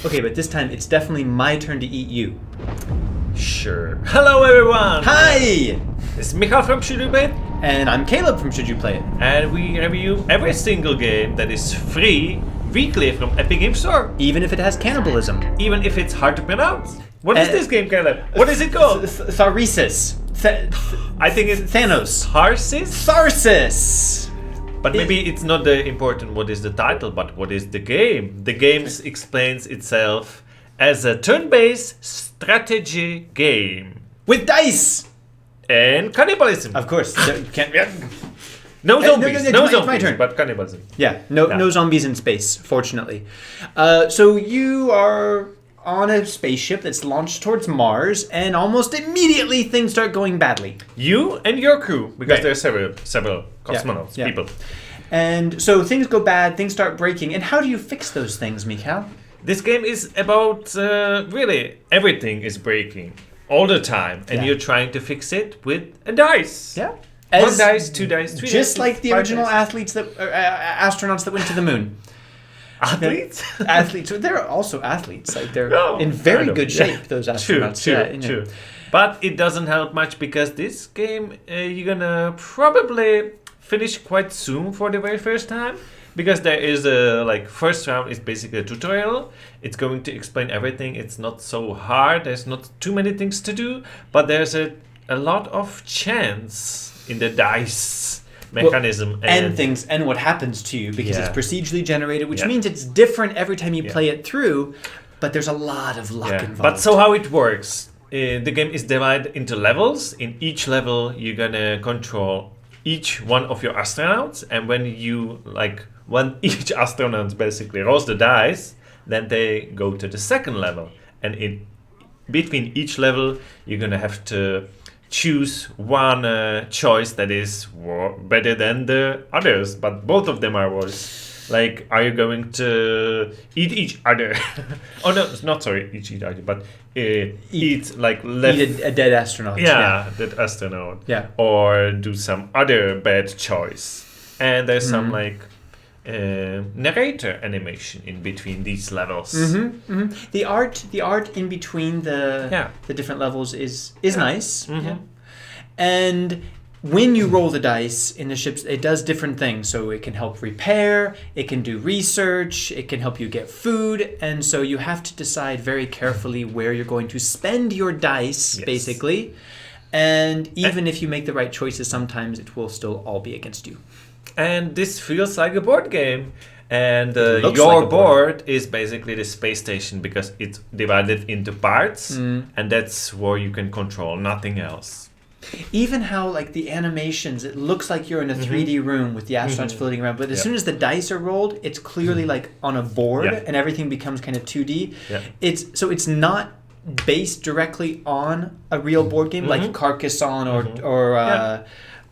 Okay, but this time it's definitely my turn to eat you. Sure. Hello everyone! Hi! It's Michal from Should You Play It? And I'm Caleb from Should You Play It? And we review every single game that is free weekly from Epic Games Store. Even if it has cannibalism. Even if it's hard to pronounce. What is this game, Caleb? What is it called? Tharsis. I think it's Thanos. Tharsis? Tharsis! But maybe it's not the important what is the title, but what is the game. The game explains itself as a turn-based strategy game. With dice! And cannibalism. Of course. No zombies, no, no it's zombies, my turn. but cannibalism. Yeah, no zombies in space, fortunately. So you are on a spaceship that's launched towards Mars, and almost immediately things start going badly. You and your crew, because Right. there are several cosmonauts, Yeah. people. And so things go bad, things start breaking, and how do you fix those things, Mikhail? This game is about really everything is breaking all the time, and Yeah. you're trying to fix it with a dice. Yeah. One dice, two dice, three dice. Just like the 5 original dice. athletes that astronauts that went to the moon. Athletes? Athletes, they're also athletes. Like they're No, in very kind of, good yeah. shape. Those True, astronauts. true, Yeah, you know. true. But it doesn't help much because this game you're gonna probably finish quite soon for the very first time. Because there is a first round is basically a tutorial. It's going to explain everything. It's not so hard. There's not too many things to do, but there's a lot of chance in the dice mechanism and what happens to you because Yeah. it's procedurally generated, which Yeah. means it's different every time you Yeah. play it through. But there's a lot of luck involved. But so how it works? The game is divided into levels. In each level, you're gonna control each one of your astronauts, and when each astronaut basically rolls the dice, then they go to the second level. And in between each level, you're gonna have to choose one choice that is better than the others, but both of them are worse. Like, are you going to eat each other? Oh no, not sorry, eat each other, but eat like left. Eat a dead astronaut. Yeah, that astronaut. Yeah. Or do some other bad choice. And there's some narrator animation in between these levels. The art in between the different levels is nice. Yeah. And when you roll the dice in the ships, it does different things. So it can help repair, it can do research, it can help you get food. And so you have to decide very carefully where you're going to spend your dice, basically. And even if you make the right choices, sometimes it will still all be against you. And this feels like a board game. And looks your like a board is basically the space station because it's divided into parts. And that's where you can control, nothing else. Even how the animations, it looks like you're in a 3D room with the astronauts floating around, but as soon as the dice are rolled, it's clearly on a board and everything becomes kind of 2D. Yeah. It's not based directly on a real board game like Carcassonne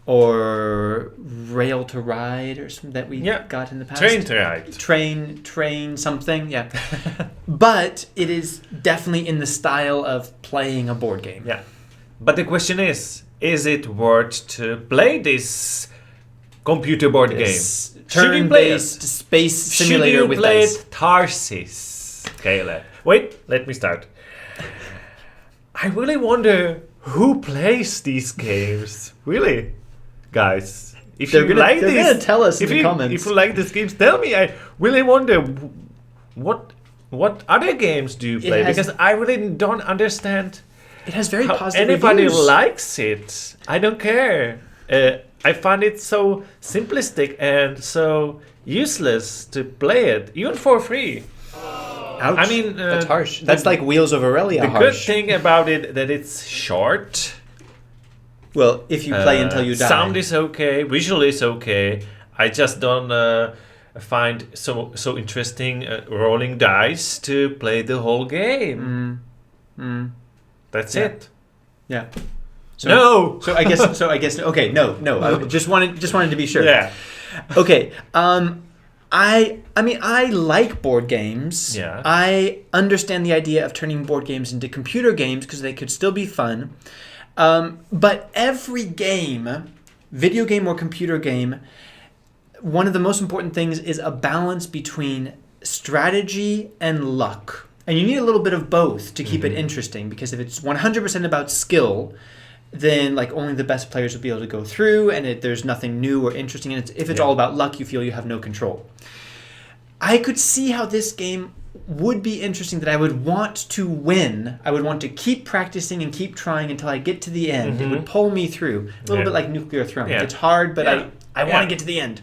or Rail to Ride or something that we got in the past. Train to Ride. Train something, yeah. But it is definitely in the style of playing a board game. Yeah. But the question is it worth to play this computer board game? Turn-based space simulator with dice. Should you play Tharsis? Caleb. Wait, let me start. I really wonder who plays these games. Really, guys. If they're you gonna tell us in the comments. If you like these games, tell me. I really wonder what other games do you play? Because I really don't understand. It has very How positive anybody reviews. likes it. I don't care. I find it so simplistic and so useless to play it, even for free. Ouch. I mean, that's harsh. That's like Wheels of Aurelia The harsh. good thing about it that it's short. Well, if you play until you die. Sound is okay. Visual is okay. I just don't find so interesting rolling dice to play the whole game. That's it. Yeah. No. So I guess. Okay. No. I just wanted to be sure. Yeah. Okay. I mean, I like board games. Yeah. I understand the idea of turning board games into computer games because they could still be fun. But every game, video game or computer game, one of the most important things is a balance between strategy and luck. And you need a little bit of both to keep it interesting, because if it's 100% about skill, then like only the best players will be able to go through, and there's nothing new or interesting. And if it's all about luck, you feel you have no control. I could see how this game would be interesting, that I would want to win. I would want to keep practicing and keep trying until I get to the end. It would pull me through. A little bit like Nuclear Throne. It's hard, but I want to get to the end.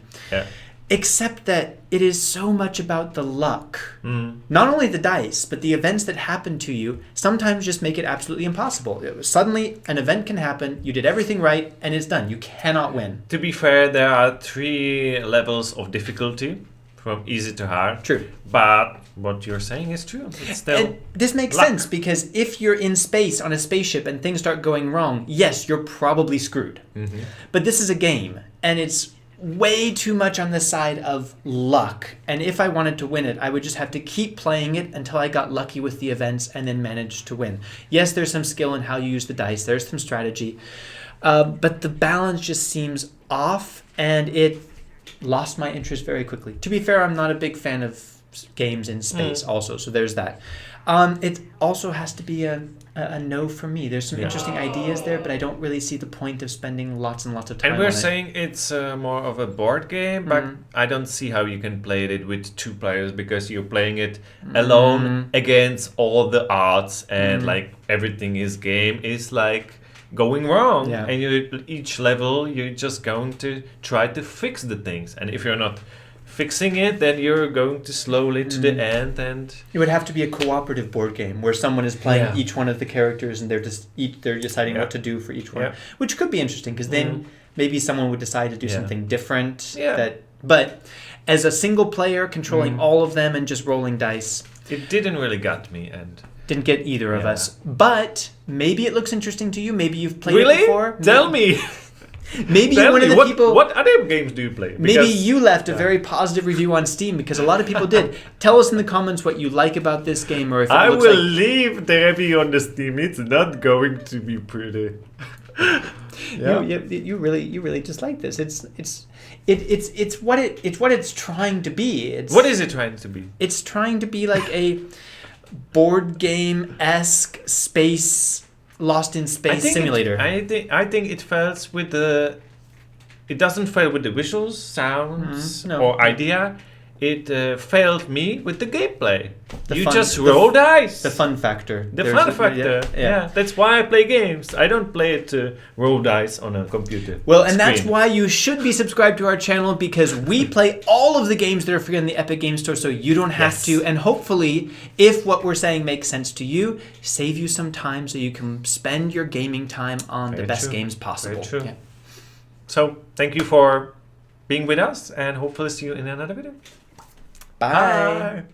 Except that it is so much about the luck. Not only the dice, but the events that happen to you sometimes just make it absolutely impossible. Suddenly, an event can happen, you did everything right, and it's done. You cannot win. To be fair, there are 3 levels of difficulty, from easy to hard. True. But what you're saying is true. It's still and this makes sense, because if you're in space on a spaceship and things start going wrong, yes, you're probably screwed. But this is a game, and it's way too much on the side of luck. And if I wanted to win it, I would just have to keep playing it until I got lucky with the events and then managed to win. Yes, there's some skill in how you use the dice. There's some strategy. But the balance just seems off, and it lost my interest very quickly. To be fair, I'm not a big fan of games in space also, so there's that. It also has to be a no for me. There's some interesting ideas there, but I don't really see the point of spending lots and lots of time on it. And we're on saying it's more of a board game, but I don't see how you can play it with 2 players, because you're playing it alone against all the odds, and like everything is game is like going wrong. And each level you're just going to try to fix the things, and if you're not fixing it, then you're going to slowly to the end. And it would have to be a cooperative board game where someone is playing each one of the characters, and they're deciding what to do for each one, which could be interesting, because then maybe someone would decide to do something different. But as a single player controlling all of them and just rolling dice, it didn't really get me, and didn't get either of us. But maybe it looks interesting to you. Maybe you've played it before. Tell me. Maybe you're one of the people. What other games do you play? Maybe you left a very positive review on Steam, because a lot of people did. Tell us in the comments what you like about this game, or if it I looks will like... leave the review on the Steam. It's not going to be pretty. You really just like this. It's what it's trying to be. What is it trying to be? It's trying to be like a board game-esque space. Lost in Space simulator. I think it fails with the. It doesn't fail with the visuals, sounds, or idea. It failed me with the gameplay. You just roll dice. The fun factor. The fun factor. Yeah, that's why I play games. I don't play it to roll dice on a computer. Well, and that's why you should be subscribed to our channel, because we play all of the games that are free in the Epic Game Store, so you don't have to. And hopefully, if what we're saying makes sense to you, save you some time so you can spend your gaming time on the best games possible. Very true. So, thank you for being with us, and hopefully see you in another video. Bye.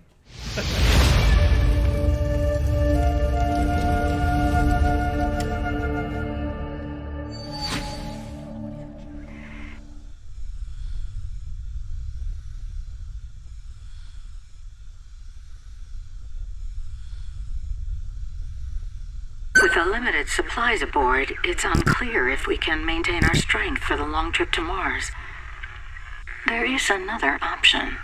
With the limited supplies aboard, it's unclear if we can maintain our strength for the long trip to Mars. There is another option.